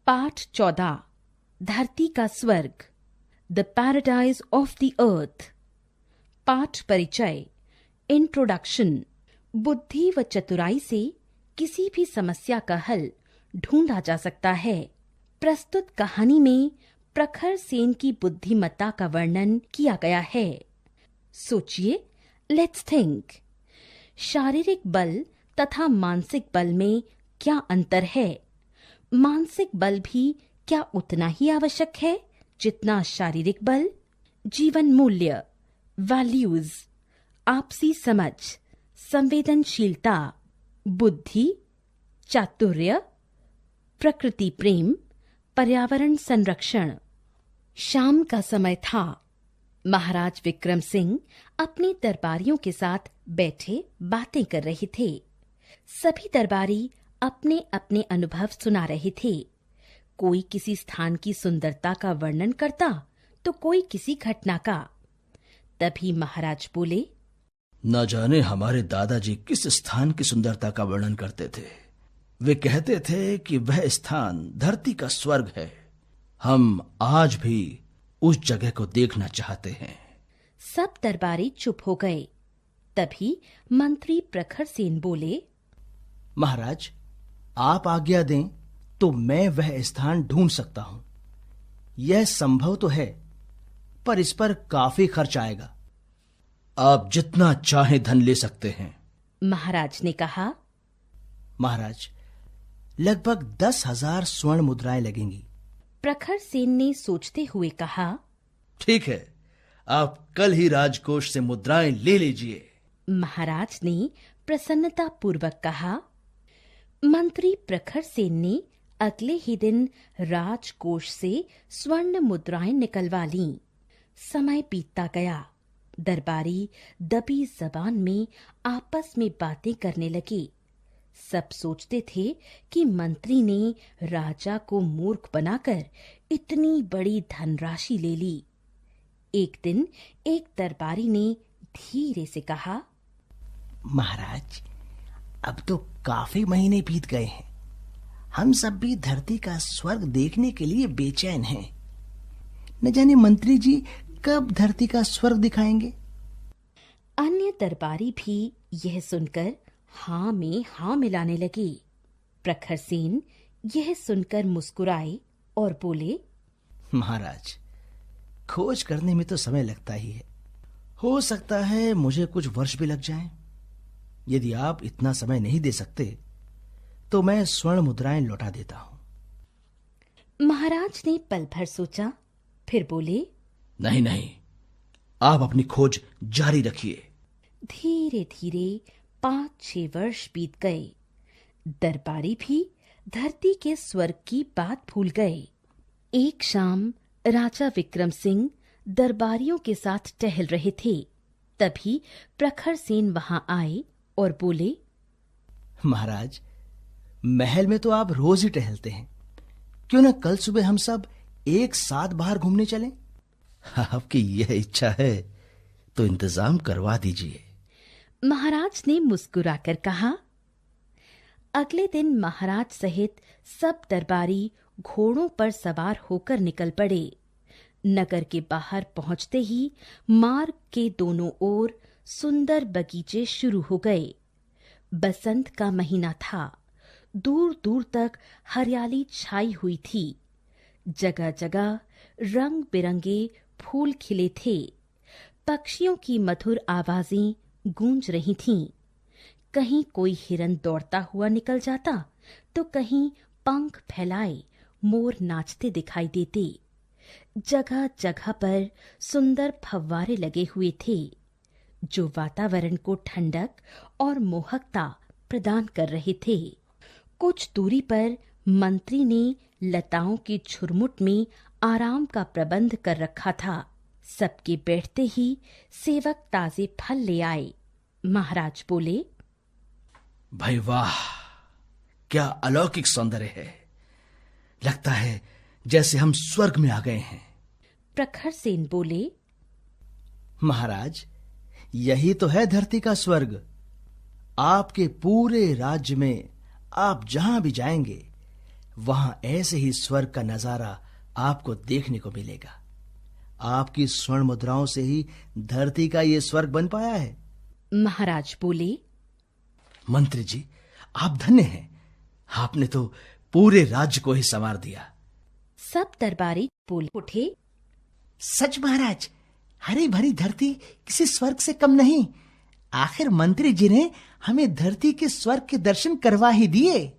पाठ 14 धरती का स्वर्ग, the paradise of the earth. पाठ परिचय, इंट्रोडक्शन। बुद्धि व चतुराई से किसी भी समस्या का हल ढूंढा जा सकता है। प्रस्तुत कहानी में प्रखर सेन की बुद्धिमत्ता का वर्णन किया गया है। सोचिए, लेट्स थिंक। शारीरिक बल तथा मानसिक बल में क्या अंतर है? मानसिक बल भी क्या उतना ही आवश्यक है जितना शारीरिक बल? जीवन मूल्य, वैल्यूज, आपसी समझ, संवेदनशीलता, बुद्धि, चातुर्य, प्रकृति प्रेम, पर्यावरण संरक्षण। शाम का समय था। महाराज विक्रम सिंह अपने दरबारियों के साथ बैठे बातें कर रहे थे। सभी दरबारी अपने अपने अनुभव सुना रहे थे। कोई किसी स्थान की सुंदरता का वर्णन करता तो कोई किसी घटना का। तभी महाराज बोले, न जाने हमारे दादाजी किस स्थान की सुंदरता का वर्णन करते थे। वे कहते थे कि वह स्थान धरती का स्वर्ग है। हम आज भी उस जगह को देखना चाहते हैं। सब दरबारी चुप हो गए। तभी मंत्री प्रखर सेन बोले, महाराज, आप आज्ञा दें तो मैं वह स्थान ढूंढ सकता हूं। यह संभव तो है, पर इस पर काफी खर्च आएगा। आप जितना चाहे धन ले सकते हैं। महाराज ने कहा। महाराज, लगभग 10,000 स्वर्ण मुद्राएं लगेंगी। प्रखर सेन ने सोचते हुए कहा, ठीक है, आप कल ही राजकोष से मुद्राएं ले लीजिए। महाराज ने प्रसन्नता पूर्वक कहा। मंत्री प्रखर सेन ने अगले ही दिन राजकोष से स्वर्ण मुद्राएं निकलवा लीं। समय बीतता गया। दरबारी दबी जबान में आपस में बातें करने लगे। सब सोचते थे कि मंत्री ने राजा को मूर्ख बनाकर इतनी बड़ी धनराशि ले ली। एक दिन एक दरबारी ने धीरे से कहा, महाराज, अब तो काफी महीने बीत गए हैं। हम सब भी धरती का स्वर्ग देखने के लिए बेचैन हैं। न जाने मंत्री जी कब धरती का स्वर्ग दिखाएंगे। अन्य दरबारी भी यह सुनकर हाँ में हाँ मिलाने लगे। प्रखर सेन यह सुनकर मुस्कुराए और बोले, महाराज, खोज करने में तो समय लगता ही है। हो सकता है मुझे कुछ वर्ष भी लग जाएं। यदि आप इतना समय नहीं दे सकते तो मैं स्वर्ण मुद्राएं लौटा देता हूं। महाराज ने पल भर सोचा, फिर बोले, नहीं नहीं, आप अपनी खोज जारी रखिए। धीरे धीरे 5-6 वर्ष बीत गए। दरबारी भी धरती के स्वर्ग की बात भूल गए। एक शाम राजा विक्रम सिंह दरबारियों के साथ टहल रहे थे। तभी प्रखर सेन वहां आए और बोले, महाराज, महल में तो आप रोज ही टहलते हैं। क्यों न कल सुबह हम सब एक साथ बाहर घूमने चलें? आपकी यह इच्छा है तो इंतजाम करवा दीजिए। महाराज ने मुस्कुराकर कहा। अगले दिन महाराज सहित सब दरबारी घोड़ों पर सवार होकर निकल पड़े। नगर के बाहर पहुंचते ही मार्ग के दोनों ओर सुंदर बगीचे शुरू हो गए। बसंत का महीना था। दूर दूर तक हरियाली छाई हुई थी। जगह जगह रंग बिरंगे फूल खिले थे। पक्षियों की मधुर आवाजें गूंज रही थीं। कहीं कोई हिरन दौड़ता हुआ निकल जाता तो कहीं पंख फैलाए मोर नाचते दिखाई देते। जगह जगह पर सुंदर फव्वारे लगे हुए थे जो वातावरण को ठंडक और मोहकता प्रदान कर रहे थे। कुछ दूरी पर मंत्री ने लताओं की झुरमुट में आराम का प्रबंध कर रखा था। सबके बैठते ही सेवक ताजे फल ले आए। महाराज बोले, भाई वाह, क्या अलौकिक सौंदर्य है। लगता है जैसे हम स्वर्ग में आ गए हैं। प्रखर सेन बोले, महाराज, यही तो है धरती का स्वर्ग। आपके पूरे राज्य में आप जहां भी जाएंगे वहां ऐसे ही स्वर्ग का नजारा आपको देखने को मिलेगा। आपकी स्वर्ण मुद्राओं से ही धरती का ये स्वर्ग बन पाया है। महाराज बोले, मंत्री जी, आप धन्य हैं। आपने तो पूरे राज्य को ही संवार दिया। सब दरबारी बोल उठे, सच महाराज, हरी भरी धरती किसी स्वर्ग से कम नहीं। आखिर मंत्री जी ने हमें धरती के स्वर्ग के दर्शन करवा ही दिए।